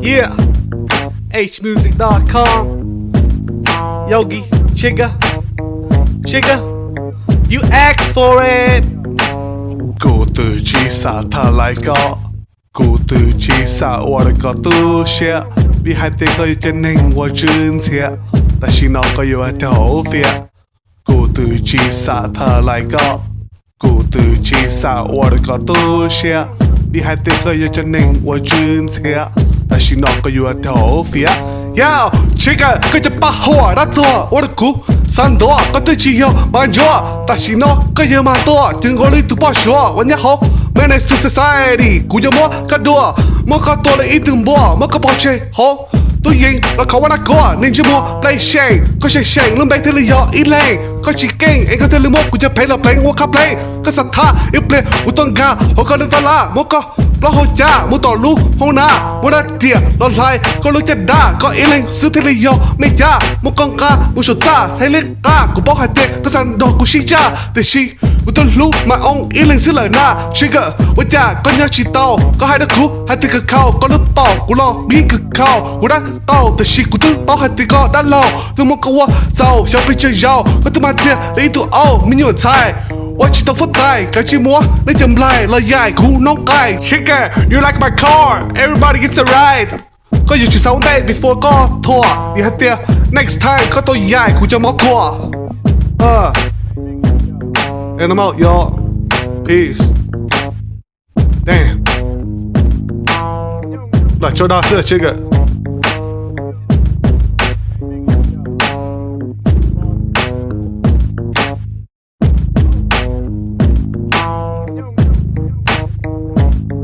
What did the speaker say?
Yeah, hmusic.com. Yogi, Chigga, you asked for it. กูตื่นชีสาทาไลก็กูตื่นชีสา我的个都些比海底个一年我真切但是那个有头发กูตื่นชีสาทาไลก็กูตื่นชีสา我的个都些比海底个一年我真切但是那个有头发要这个ก็จะปะหัวรัดตัว我的กูสันตัวก็ตื่นชี有มันจัว但是那个有มาตัวถึงก็เลยตัวปะชัววันนี้เขาManage to society กูยังมัวกระดัวมัวก็ตัวเลยอีถึงบัวมัวก็พอเชโฮตัวยิงแล้วเขาว่านักกลัวนิ่งจะมัว play shame ก็เชงลืมไปที่เลยยออีแรงก็จีเก่งเองก็เธอลืมมัวกูจะเพลงเราเพลงวัวขับเพลงก็ศรัทธาอีเปลี่ยนกูต้องการเขาก็เลยตลามัวก็เพราะเขาจ้ามัวต่อรู้ห้องน้ามัวนัดเดียรถไล่ก็รู้จะด่าก็อีแรงซื้อที่เลยยอไม่ยามัวกองกามัวชดจ้าให้เล็กกากูบอกให้เด็กก็สั่นดอกกูชี้จ้าแต่ชีกูต้องรู้มาองอีแรงซื้อเลยหน้าชิกเกอร์ว่าจ้าก็ยังชีโตก็ให้ตะคุให้ติดกับเขาก็หรือเปล่ากูรอมีกับเขากูรักเต้าแต่ชีกูต้องเป้าให้ติดก็ด้านเราถึงมันก็ว่าเจ้าอยากไปเจอยาวก็ต้องมาเจอเลยตัวเอาไม่หยุดใจว่าชีต้องฟัดตายกับชีมัวและจำลายเลยใหญ่กูน้องไก่ Chigga you like my car everybody gets a ride ก็อยู่ที่เสาได้ before ก็ทัวร์อย่าเตี้ย next time ก็ตัวใหญ่กูจะมาทัวร์And I'm out, y'all. Peace. Damn. Like, 就到这，这个。